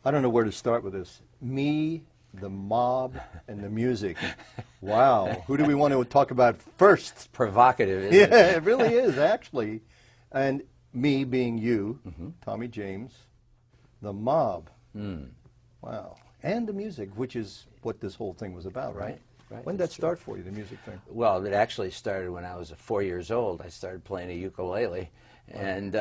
I don't know where to start with this. Me, the mob, and the music. Wow. Who do we want to talk about first? Provocative, isn't it? Yeah, it really is, actually. And me being you, Tommy James, the mob. Wow. And the music, which is what this whole thing was about, right? Right. When did that start for you, the music thing? Well, it actually started when I was 4 years old. I started playing a ukulele, and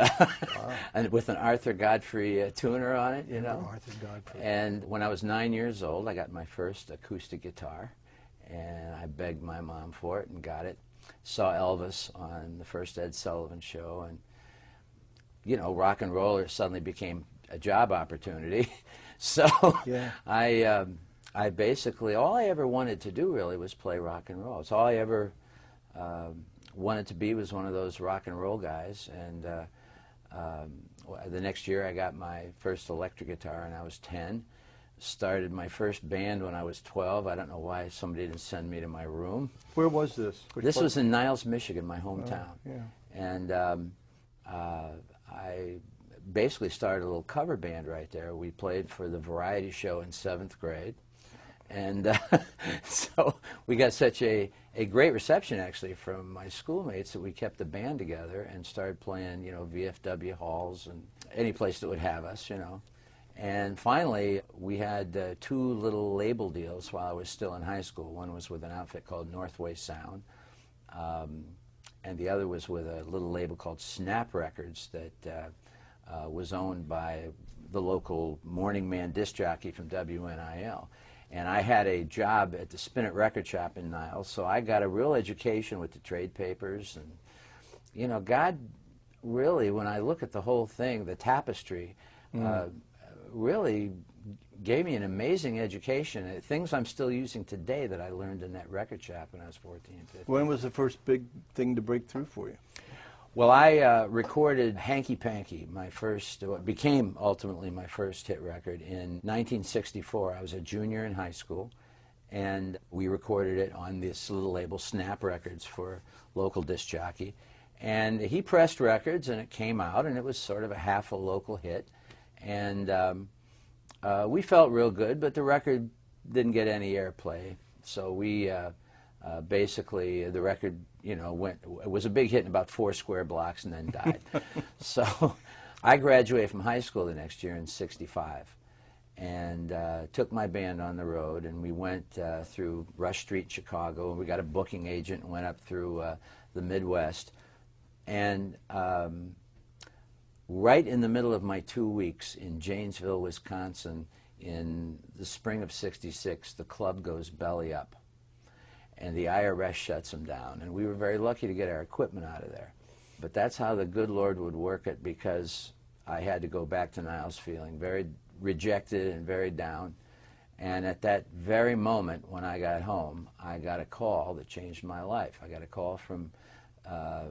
and with an Arthur Godfrey tuner on it, you know. Arthur Godfrey. And when I was 9 years old, I got my first acoustic guitar, and I begged my mom for it and got it. Saw Elvis on the first Ed Sullivan show, and you know, rock and roll suddenly became a job opportunity. So Yeah. I basically, all I ever wanted to do really was play rock and roll. It's all I ever wanted to be, was one of those rock and roll guys. And the next year I got my first electric guitar and I was 10. Started my first band when I was 12. I don't know why somebody didn't send me to my room. Where was this? This was in Niles, Michigan, my hometown. Yeah. And I basically started a little cover band right there. We played for the variety show in 7th grade. And so we got such a great reception, actually, from my schoolmates that we kept the band together and started playing, you know, VFW halls and any place that would have us, you know. And finally, we had 2 little label deals while I was still in high school. One was with an outfit called Northway Sound, and the other was with a little label called Snap Records that was owned by the local Morning Man disc jockey from WNIL. And I had a job at the Spin It record shop in Niles, so I got a real education with the trade papers. And, you know, God really, when I look at the whole thing, the tapestry, really gave me an amazing education. Things I'm still using today that I learned in that record shop when I was 14, 15. When was the first big thing to break through for you? Well, I recorded Hanky Panky, my first, what became ultimately my first hit record, in 1964. I was a junior in high school, and we recorded it on this little label, Snap Records, for local disc jockey. And he pressed records, and it came out, and it was sort of a half a local hit. And we felt real good, but the record didn't get any airplay. So we basically, the record, you know, it was a big hit in about 4 square blocks and then died. So I graduated from high school the next year in '65 and took my band on the road, and we went through Rush Street, Chicago, and we got a booking agent and went up through the Midwest. And right in the middle of my 2 weeks in Janesville, Wisconsin, in the spring of '66, the club goes belly up, and the IRS shuts them down. And we were very lucky to get our equipment out of there. But that's how the good Lord would work it, because I had to go back to Niles feeling very rejected and very down. And at that very moment when I got home, I got a call that changed my life. I got a call from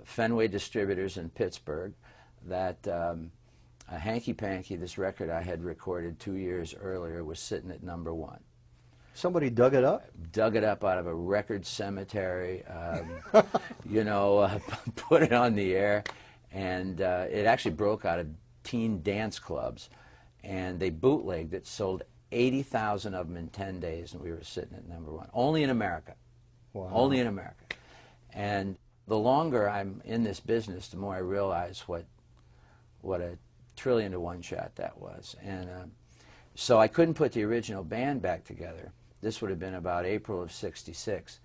Fenway Distributors in Pittsburgh that Hanky Panky, this record I had recorded 2 years earlier, was sitting at #1. Somebody dug it up? Dug it up out of a record cemetery, you know, put it on the air, and it actually broke out of teen dance clubs, and they bootlegged it, sold 80,000 of them in 10 days, and we were sitting at #1. Only in America. Wow. Only in America. And the longer I'm in this business, the more I realize what a trillion to one shot that was. And so I couldn't put the original band back together. This would have been about April of '66.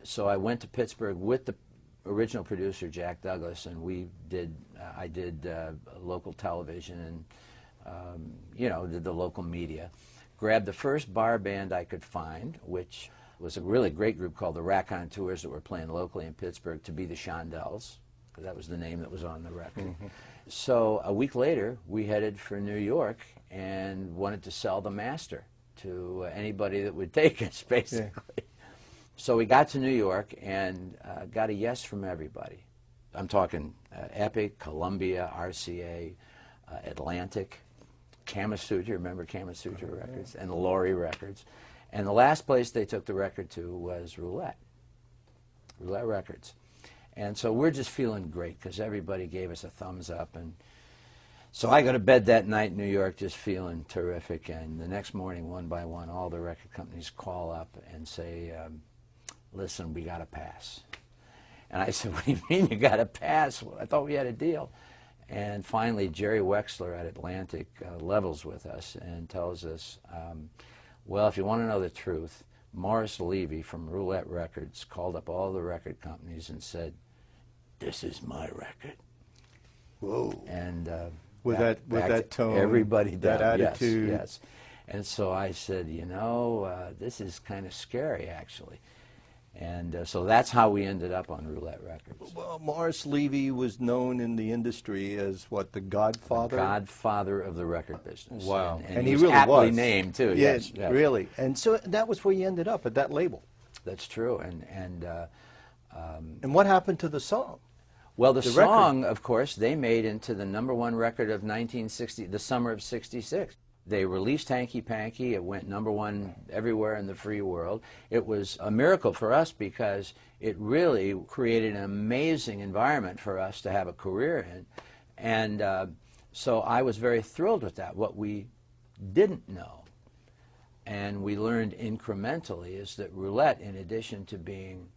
So I went to Pittsburgh with the original producer, Jack Douglas, and I did local television and, you know, did the local media. Grabbed the first bar band I could find, which was a really great group called the Raconteurs that were playing locally in Pittsburgh, to be the Shondells, because that was the name that was on the record. So a week later, we headed for New York and wanted to sell the master to anybody that would take us, basically. Yeah. So we got to New York and got a yes from everybody. I'm talking Epic, Columbia, RCA, Atlantic, Kama Sutra, remember Kama Sutra Records, and Laurie Records. And the last place they took the record to was Roulette Records. And so we're just feeling great because everybody gave us a thumbs up. And So I go to bed that night in New York just feeling terrific, and the next morning, one by one, all the record companies call up and say, listen, we got to pass. And I said, what do you mean you got to pass? Well, I thought we had a deal. And finally, Jerry Wexler at Atlantic levels with us and tells us, well, if you want to know the truth, Morris Levy from Roulette Records called up all the record companies and said, this is my record. Whoa. And with that tone, everybody did. that attitude. Yes. And so I said, you know, this is kind of scary, actually. And so that's how we ended up on Roulette Records. Well, Morris Levy was known in the industry as what, the Godfather? The Godfather of the record business. Wow. And he was really aptly was. named, too. Yes, Yes. really. And so that was where you ended up, at that label. That's true. And what happened to the song? Well, the record. song, of course, they made into the #1 record of 1960, the summer of '66. They released Hanky Panky. It went #1 everywhere in the free world. It was a miracle for us because it really created an amazing environment for us to have a career in. And so I was very thrilled with that. What we didn't know, and we learned incrementally, is that Roulette, in addition to being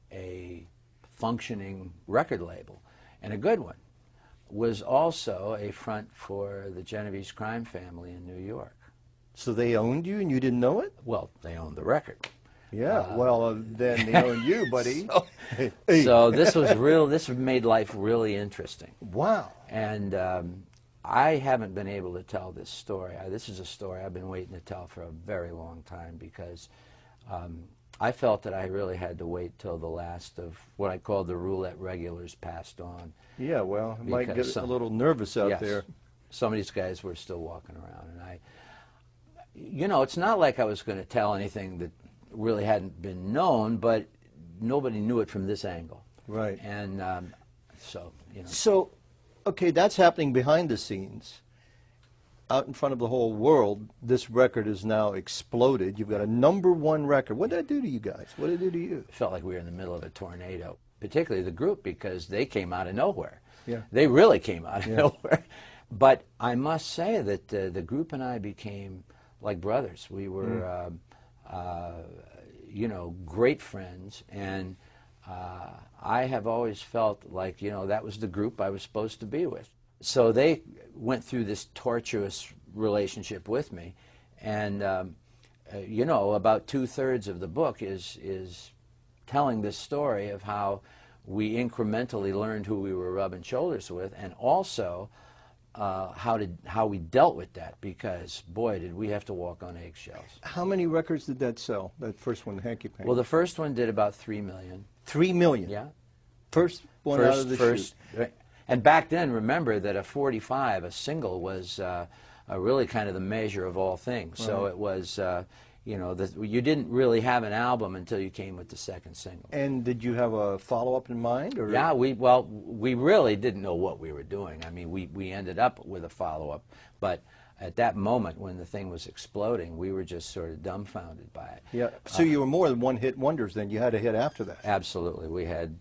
a functioning record label, and a good one, was also a front for the Genovese crime family in New York. So they owned you and you didn't know it? Well, they owned the record. Yeah, then they owned you, buddy. So this was real. This made life really interesting. Wow. And I haven't been able to tell this story. This is a story I've been waiting to tell for a very long time because I felt that I really had to wait till the last of what I call the Roulette regulars passed on. Yeah, well, it might get Some- a little nervous out Yes. there. Some of these guys were still walking around, and you know, it's not like I was going to tell anything that really hadn't been known, but nobody knew it from this angle. Right. And so, you know. So, okay, that's happening behind the scenes. Out in front of the whole world, this record is now exploded. You've got a #1 record. What did that do to you guys? What did it do to you? It felt like we were in the middle of a tornado, particularly the group, because they came out of nowhere. Yeah. They really came out of nowhere. But I must say that the group and I became like brothers. We were, you know, great friends, and I have always felt like, you know, that was the group I was supposed to be with. So they went through this tortuous relationship with me, and you know, about 2/3 of the book is telling this story of how we incrementally learned who we were rubbing shoulders with, and also how we dealt with that, because boy, did we have to walk on eggshells. How many records did that sell, that first one, Hanky Panky? Well, the first one did about 3 million. 3 million? Yeah. First one out of the chute. And back then, remember that a 45, a single, was really kind of the measure of all things. Right. So it was, you know, you didn't really have an album until you came with the second single. And did you have a follow-up in mind? Or? Yeah, we really didn't know what we were doing. I mean, we ended up with a follow-up, but at that moment when the thing was exploding, we were just sort of dumbfounded by it. Yeah. So you were more than one-hit wonders then. You had a hit after that. Absolutely. We had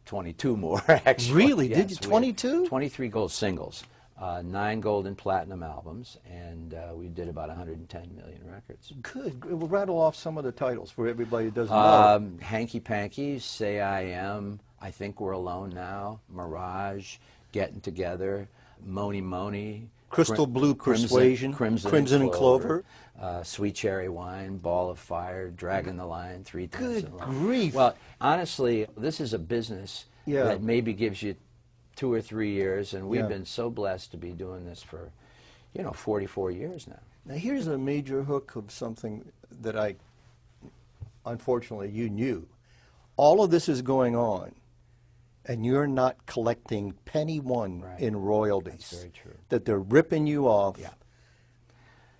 22 more, actually. Really? Yes, did you? 22? 23 gold singles, 9 gold and platinum albums, and we did about 110 million records. Good. We'll rattle off some of the titles for everybody who doesn't know. Hanky Panky, Say I Am, I Think We're Alone Now, Mirage, Getting Together, Moni Moni, Crystal Blue Persuasion, Crimson and Clover. Sweet Cherry Wine, Ball of Fire, Dragging the Line, 3 times Good in a row. grief. Well, honestly, this is a business that maybe gives you 2 or 3 years, and we've been so blessed to be doing this for, you know, 44 years now. Now here's a major hook of something that unfortunately, you knew. All of this is going on, and you're not collecting penny one in royalties. That's very true. That they're ripping you off. Yeah.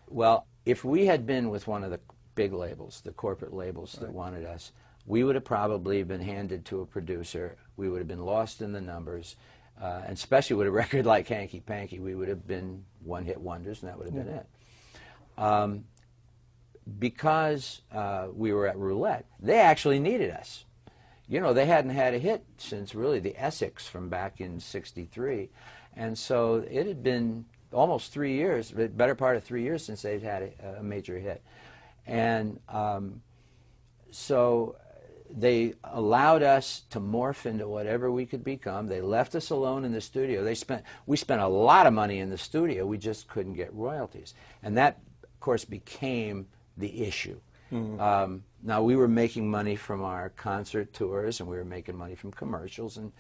Well, if we had been with one of the big labels, the corporate labels that wanted us, we would have probably been handed to a producer. We would have been lost in the numbers, and especially with a record like Hanky Panky, we would have been one-hit wonders, and that would have been it. Because we were at Roulette, they actually needed us. You know, they hadn't had a hit since really the Essex from back in '63, and so it had been almost 3 years, the better part of 3 years since they'd had a major hit. And so they allowed us to morph into whatever we could become. They left us alone in the studio. We spent a lot of money in the studio. We just couldn't get royalties. And that, of course, became the issue. Now, we were making money from our concert tours, and we were making money from commercials and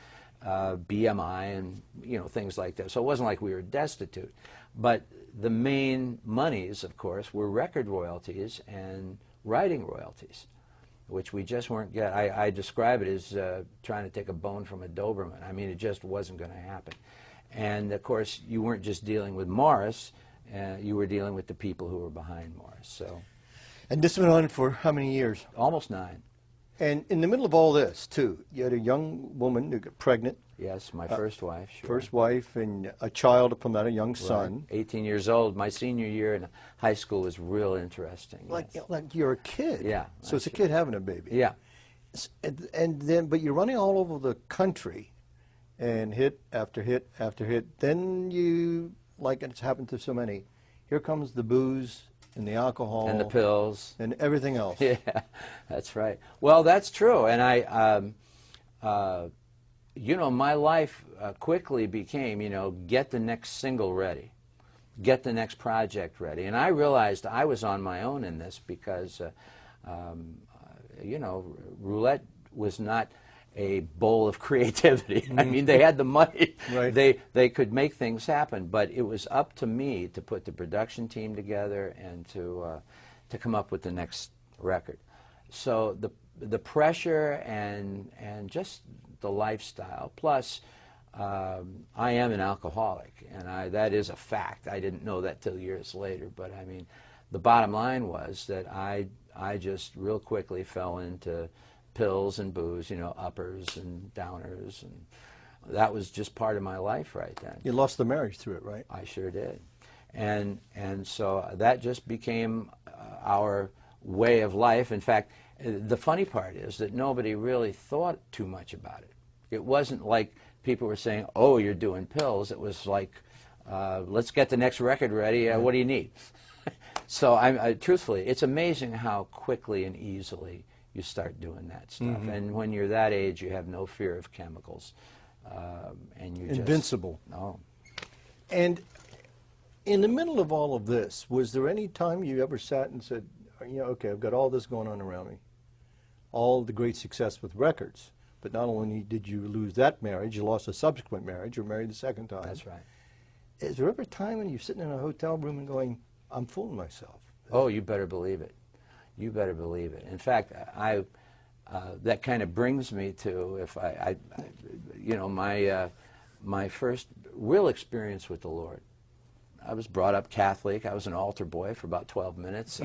BMI and things like that. So it wasn't like we were destitute. But the main monies, of course, were record royalties and writing royalties, which we just weren't getting. I describe it as trying to take a bone from a Doberman. I mean, it just wasn't going to happen. And, of course, you weren't just dealing with Morris. You were dealing with the people who were behind Morris. So. And this went on for how many years? Almost 9. And in the middle of all this, too, you had a young woman who got pregnant. Yes, my first wife. Sure. First wife, and a child from that, a young son. 18 years old. My senior year in high school was real interesting. Like you're a kid. Yeah. So it's a kid having a baby. Yeah. And then, but you're running all over the country, and hit after hit after hit. Then you, like it's happened to so many, here comes the booze and the alcohol. And the pills. And everything else. Yeah, that's right. Well, that's true. And my life quickly became, get the next single ready. Get the next project ready. And I realized I was on my own in this because, roulette was not a bowl of creativity. I mean, they had the money. Right. They could make things happen, but it was up to me to put the production team together and to come up with the next record. So the pressure and just the lifestyle, plus I am an alcoholic, and that is a fact. I didn't know that till years later, but I mean, the bottom line was that I just real quickly fell into pills and booze, uppers and downers, and that was just part of my life right then. You lost the marriage through it, right? I sure did. And so that just became our way of life. In fact, the funny part is that nobody really thought too much about it. It wasn't like people were saying, oh, you're doing pills. It was like, let's get the next record ready. What do you need? So truthfully, it's amazing how quickly and easily you start doing that stuff. And when you're that age, you have no fear of chemicals. And you're invincible. Oh. And in the middle of all of this, was there any time you ever sat and said, okay, I've got all this going on around me, all the great success with records, but not only did you lose that marriage, you lost a subsequent marriage, you were married the second time. That's right. Is there ever a time when you're sitting in a hotel room and going, I'm fooling myself? Oh, you better believe it. You better believe it. In fact, that kind of brings me to my first real experience with the Lord. I was brought up Catholic. I was an altar boy for about 12 minutes.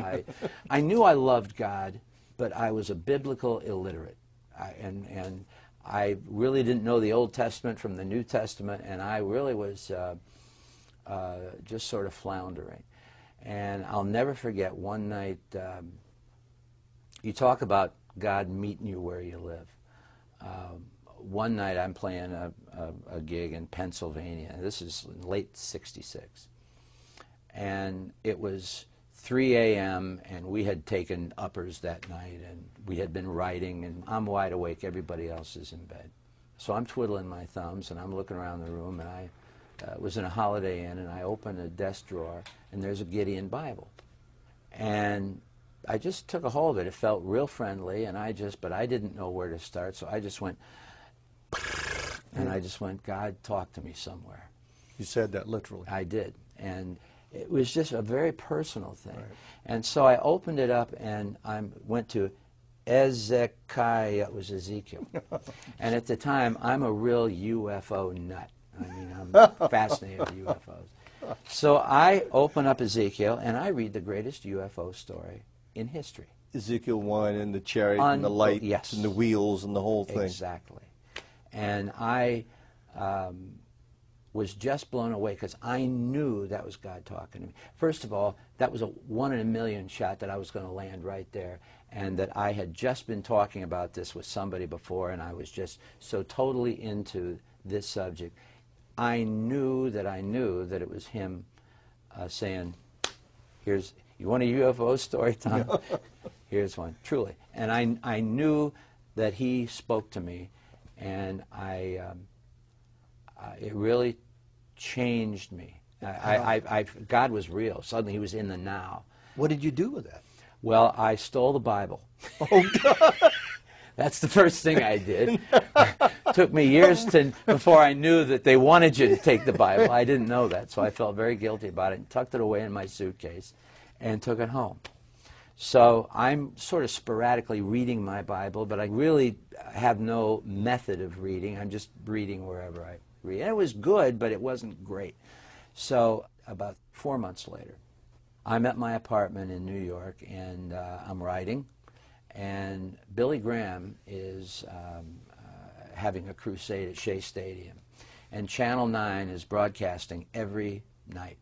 I knew I loved God, but I was a biblical illiterate. And I really didn't know the Old Testament from the New Testament, and I really was just sort of floundering. And I'll never forget one night, you talk about God meeting you where you live. One night I'm playing a gig in Pennsylvania. This is late '66. And it was 3 a.m. and we had taken uppers that night, and we had been writing, and I'm wide awake, everybody else is in bed. So I'm twiddling my thumbs, and I'm looking around the room, and I was in a Holiday Inn, and I opened a desk drawer, and there's a Gideon Bible. And I just took a hold of it. It felt real friendly, and but I didn't know where to start, so I just went, and I just went, God, talk to me somewhere. You said that literally. I did, and it was just a very personal thing. Right. And so I opened it up, and I went to Ezekiah. It was Ezekiel. And at the time, I'm a real UFO nut. I mean, I'm fascinated with UFOs. So I open up Ezekiel, and I read the greatest UFO story in history. Ezekiel 1 and the chariot and the lights yes. and the wheels and the whole thing. Exactly. And I was just blown away because I knew that was God talking to me. First of all, that was a 1 in a million shot that I was going to land right there, and that I had just been talking about this with somebody before, and I was just so totally into this subject. I knew that it was him saying, "Here's, you want a UFO story, Tom? Here's one, truly." And I knew that he spoke to me, and it really changed me. God was real. Suddenly he was in the now. What did you do with that? Well, I stole the Bible. Oh, God. That's the first thing I did. Took me years before I knew that they wanted you to take the Bible. I didn't know that, so I felt very guilty about it and tucked it away in my suitcase and took it home. So I'm sort of sporadically reading my Bible, but I really have no method of reading. I'm just reading wherever I read. And it was good, but it wasn't great. So about 4 months later, I'm at my apartment in New York, and I'm writing, and Billy Graham is having a crusade at Shea Stadium, and Channel 9 is broadcasting every night.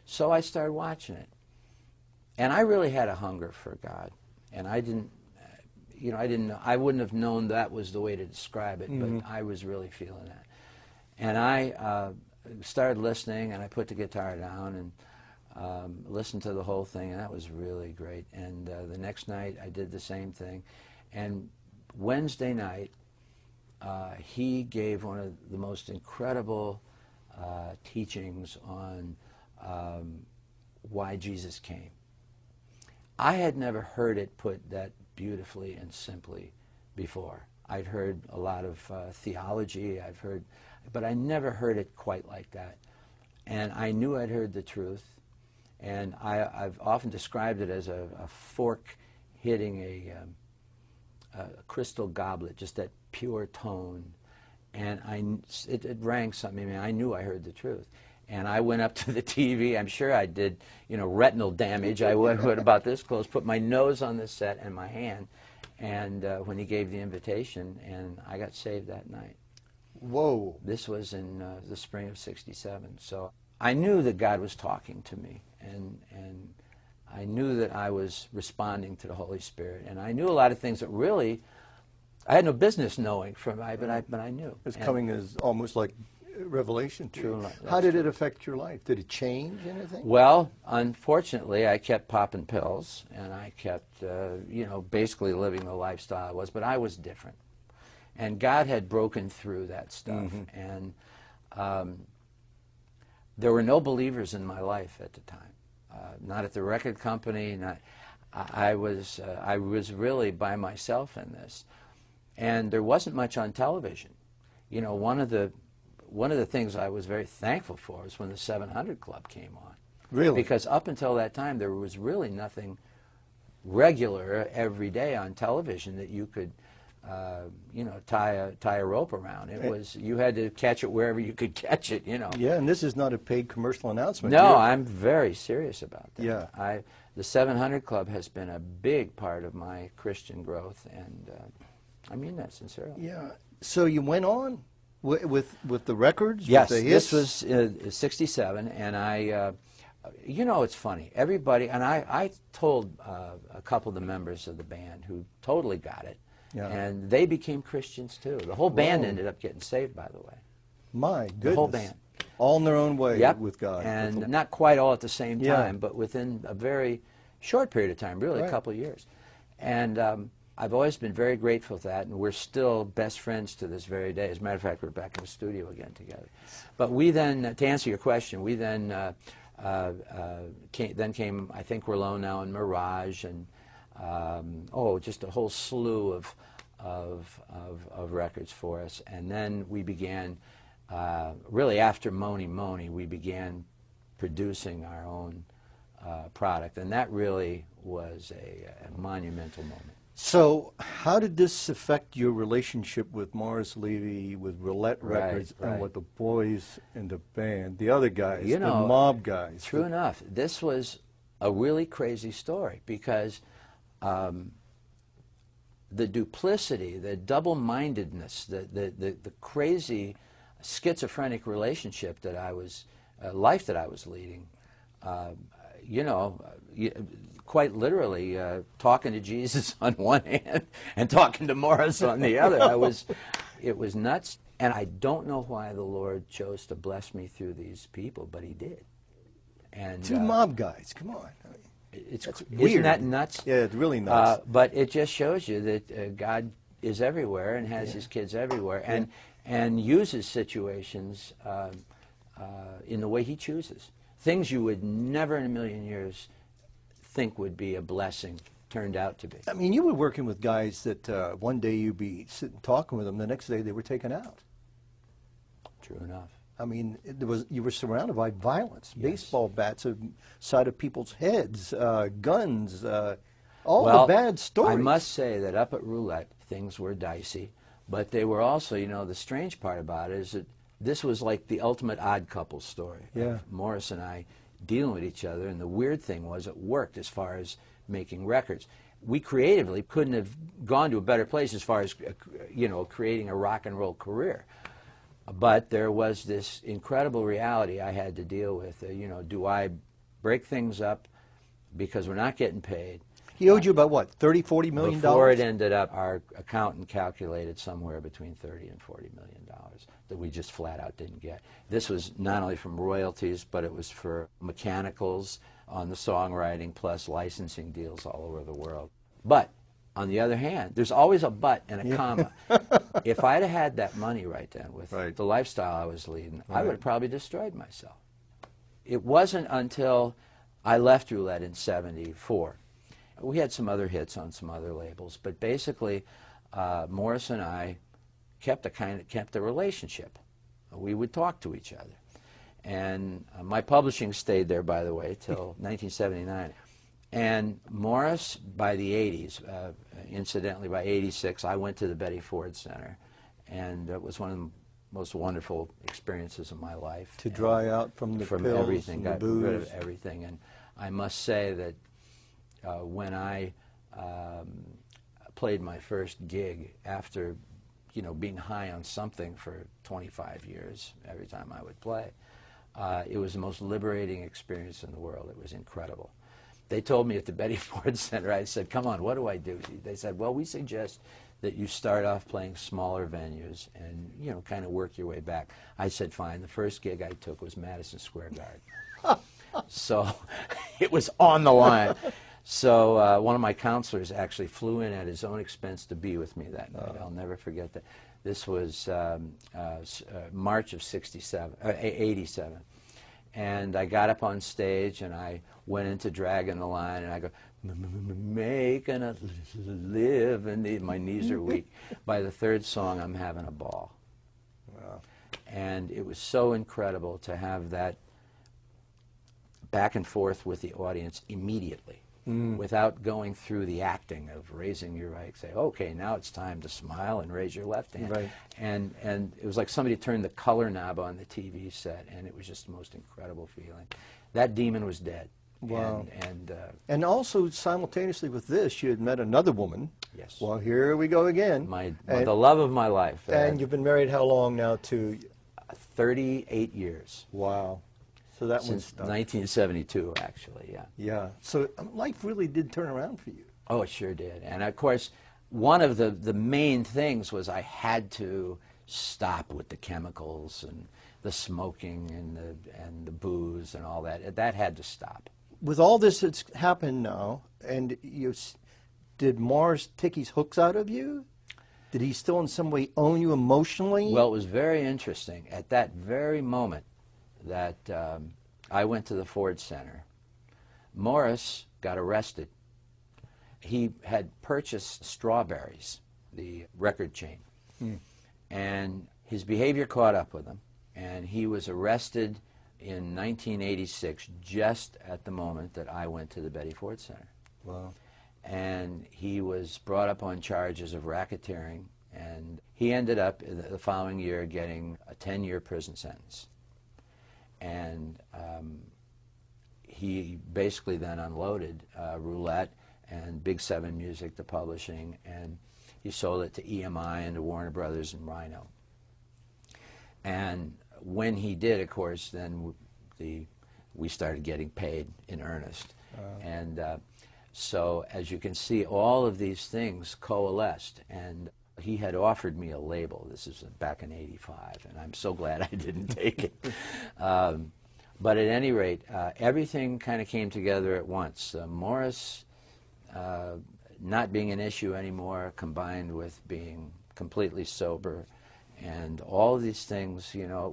So I started watching it, and I really had a hunger for God, and I didn't, I wouldn't have known that was the way to describe it, but I was really feeling that. And I started listening, and I put the guitar down and listened to the whole thing, and that was really great. And the next night I did the same thing. And Wednesday night, he gave one of the most incredible teachings on why Jesus came. I had never heard it put that beautifully and simply before. I'd heard a lot of theology, but I never heard it quite like that. And I knew I'd heard the truth. And I've often described it as a fork hitting a crystal goblet, just that pure tone. And it rang something. I mean, I knew I heard the truth. And I went up to the TV. I'm sure I did, retinal damage. I went about this close, put my nose on the set and my hand. And when he gave the invitation, and I got saved that night. Whoa. This was in the spring of '67. So I knew that God was talking to me, and I knew that I was responding to the Holy Spirit, and I knew a lot of things that really I had no business knowing but I knew. It's coming as almost like revelation to you. True. How did it affect your life? Did it change anything? Well, unfortunately, I kept popping pills, and I kept, basically living the lifestyle I was, but I was different. And God had broken through that stuff, and there were no believers in my life at the time. Not at the record company. I was really by myself in this, and there wasn't much on television. One of the things I was very thankful for was when the 700 Club came on. Really? Because up until that time, there was really nothing regular every day on television that you could tie a rope around. It was, you had to catch it wherever you could catch it, Yeah, and this is not a paid commercial announcement. No, I'm very serious about that. Yeah. The 700 Club has been a big part of my Christian growth, and I mean that sincerely. Yeah. So you went on with the records? Yes, with the hits? this was '67, and it's funny. Everybody, and I told a couple of the members of the band who totally got it. Yeah. And they became Christians too. The whole band ended up getting saved, by the way. My goodness. The whole band. All in their own way with God. And not quite all at the same time, but within a very short period of time, really a couple of years. And I've always been very grateful for that, and we're still best friends to this very day. As a matter of fact, we're back in the studio again together. But we then, to answer your question, we then came, I Think We're Alone Now, and Mirage, and just a whole slew of records for us. And then we began, really after Moni Moni, we began producing our own product. And that really was a monumental moment. So how did this affect your relationship with Morris Levy, with Roulette Records, and with the boys in the band, the other guys, the mob guys? True enough. This was a really crazy story because the duplicity, the double-mindedness, the crazy schizophrenic relationship that I was, life that I was leading, quite literally talking to Jesus on one hand and talking to Morris on the other. It was nuts. And I don't know why the Lord chose to bless me through these people, but he did. And two mob guys, come on. I mean, isn't weird. that nuts? Yeah, it's really nuts. But it just shows you that God is everywhere and has His kids everywhere, and uses situations in the way He chooses. Things you would never in a million years think would be a blessing turned out to be. I mean, you were working with guys that one day you'd be sitting talking with them, the next day they were taken out. True enough. I mean, you were surrounded by violence, Yes. baseball bats side of people's heads, guns, all the bad stories. I must say that up at Roulette, things were dicey, but they were also, you know, the strange part about it is that this was like the ultimate odd couple story. Yeah. Morris and I dealing with each other, and the weird thing was it worked as far as making records. We creatively couldn't have gone to a better place as far as, you know, creating a rock and roll career. But there was this incredible reality I had to deal with. You know, do I break things up because we're not getting paid? He owed you about what, $30, $40 million? Before it ended up, our accountant calculated somewhere between $30 and $40 million that we just flat out didn't get. This was not only from royalties, but it was for mechanicals on the songwriting, plus licensing deals all over the world. But on the other hand, there's always a but and a comma. If I'd have had that money right then with the lifestyle I was leading, I would have probably destroyed myself. It wasn't until I left Roulette in '74. We had some other hits on some other labels, but basically Morris and I kept a relationship. We would talk to each other. And my publishing stayed there, by the way, till 1979. And Morris, by the 80s, incidentally, by '86, I went to the Betty Ford Center, and it was one of the most wonderful experiences of my life. To dry out from the pills, everything, the got booze. rid of everything. And I must say that when I played my first gig after, you know, being high on something for 25 years, every time I would play, it was the most liberating experience in the world. It was incredible. They told me at the Betty Ford Center, I said, come on, what do I do? They said, well, we suggest that you start off playing smaller venues and, you know, kind of work your way back. I said, fine. The first gig I took was Madison Square Garden. So it was on the line. So one of my counselors actually flew in at his own expense to be with me that night. I'll never forget that. This was March of '87. And I got up on stage and I went into Dragging the Line and I go, making a live, and my knees are weak. By the third song, I'm having a ball. Wow. And it was so incredible to have that back and forth with the audience immediately, without going through the acting of raising your right, say, okay, now it's time to smile and raise your left hand. Right. And it was like somebody turned the color knob on the TV set, and it was just the most incredible feeling. That demon was dead. Wow. And also simultaneously with this, you had met another woman. Yes. Well, here we go again. The love of my life. And you've been married how long now to? 38 years. Wow. So that Since one's 1972, actually, yeah. Yeah. So life really did turn around for you. Oh, it sure did. And of course, one of the main things was I had to stop with the chemicals and the smoking and the booze and all that. That had to stop. With all this that's happened now, and did Morris take his hooks out of you? Did he still in some way own you emotionally? Well, it was very interesting. At that very moment that I went to the Ford Center, Morris got arrested. He had purchased Strawberries, the record chain, and his behavior caught up with him, and he was arrested in 1986, just at the moment that I went to the Betty Ford Center. Wow. And he was brought up on charges of racketeering, and he ended up the following year getting a 10-year prison sentence. And he basically then unloaded Roulette and Big 7 Music, the publishing, and he sold it to EMI and to Warner Brothers and Rhino. And when he did, of course, then we started getting paid in earnest. And so, as you can see, all of these things coalesced. And he had offered me a label. This is back in '85, and I'm so glad I didn't take it. But at any rate, everything kind of came together at once. Morris not being an issue anymore, combined with being completely sober, and all of these things, you know,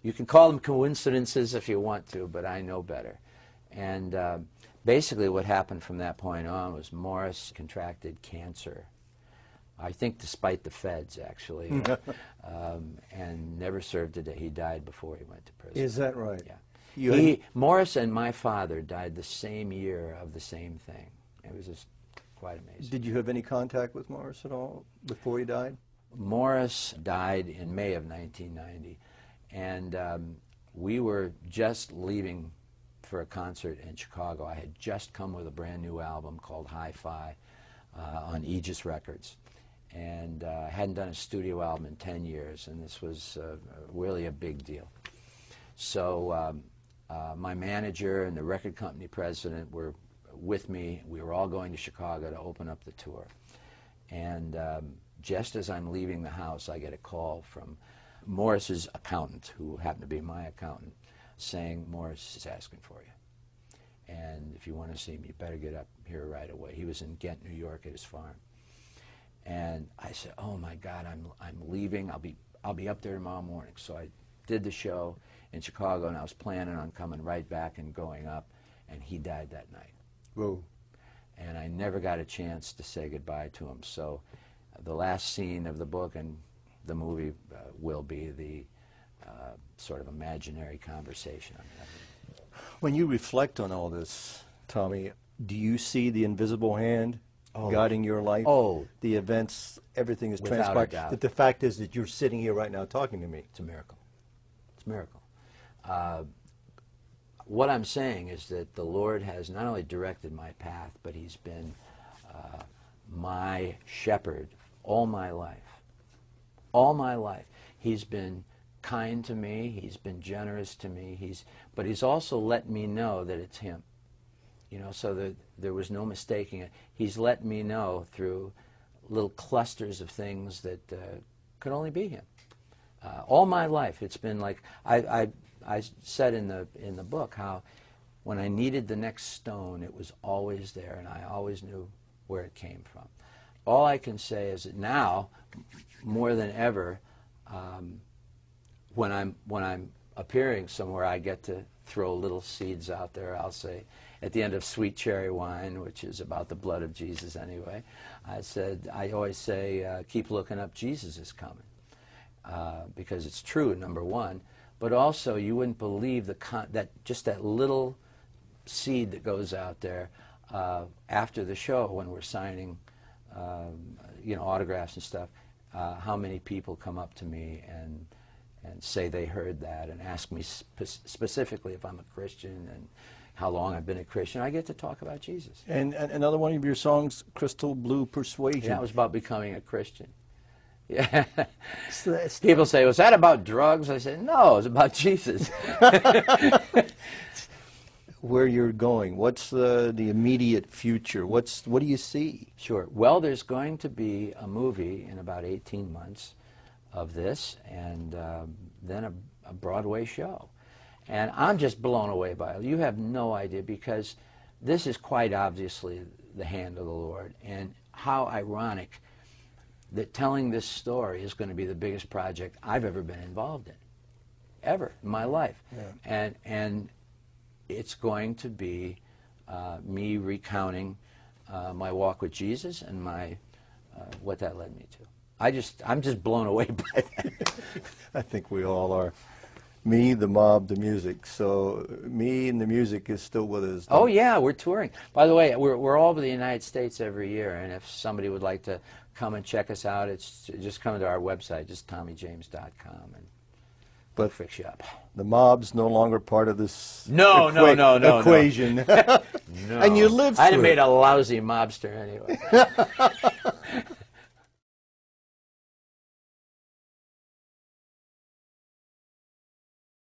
you can call them coincidences if you want to, but I know better. And basically what happened from that point on was Morris contracted cancer. I think despite the feds, actually, and never served a day. He died before he went to prison. Is that right? Yeah. Morris and my father died the same year of the same thing. It was just quite amazing. Did you have any contact with Morris at all before he died? Morris died in May of 1990, and we were just leaving for a concert in Chicago. I had just come with a brand new album called Hi-Fi on Aegis Records, and I hadn't done a studio album in 10 years, and this was really a big deal. So my manager and the record company president were with me. We were all going to Chicago to open up the tour. And just as I'm leaving the house, I get a call from Morris's accountant, who happened to be my accountant, saying, Morris is asking for you. And if you want to see him, you better get up here right away. He was in Ghent, New York at his farm. And I said, oh my God, I'm leaving. I'll be up there tomorrow morning. So I did the show in Chicago, and I was planning on coming right back and going up, and he died that night. Whoa. And I never got a chance to say goodbye to him. So the last scene of the book and the movie will be the sort of imaginary conversation I'm having. When you reflect on all this, Tommy, do you see the invisible hand guiding your life? Oh. The events, everything is Without transpired. a doubt. But the fact is that you're sitting here right now talking to me. It's a miracle. It's a miracle. What I'm saying is that the Lord has not only directed my path, but He's been my shepherd all my life. All my life. He's been kind to me. He's been generous to me. But He's also let me know that it's Him. You know, so that there was no mistaking it. He's let me know through little clusters of things that could only be Him. All my life, it's been like I said in the book how when I needed the next stone, it was always there, and I always knew where it came from. All I can say is that now, more than ever, when I'm appearing somewhere, I get to throw little seeds out there. I'll say, at the end of Sweet Cherry Wine, which is about the blood of Jesus anyway, I always say, keep looking up, Jesus is coming. Because it's true, number one, but also you wouldn't believe that little seed that goes out there after the show when we're signing autographs and stuff, how many people come up to me and say they heard that and ask me specifically if I'm a Christian and how long I've been a Christian. I get to talk about Jesus. And another one of your songs, Crystal Blue Persuasion. Yeah, that was about becoming a Christian. Yeah. People say, was that about drugs? I said, no, it's about Jesus. Where you're going, what's the immediate future? What do you see? Sure. Well, there's going to be a movie in about 18 months of this, and then a Broadway show. And I'm just blown away by it. You have no idea, because this is quite obviously the hand of the Lord. And how ironic that telling this story is going to be the biggest project I've ever been involved in, ever in my life. Yeah. And it's going to be me recounting my walk with Jesus and what that led me to. I'm just blown away by that. I think we all are. Me, the mob, the music. So me and the music is still with us. Oh yeah, we're touring. By the way, we're all over the United States every year, and if somebody would like to come and check us out, it's just come to our website, just TommyJames.com, and we'll fix you up. The mob's no longer part of this no, equation. No. And you lived through I'd have made a lousy mobster anyway.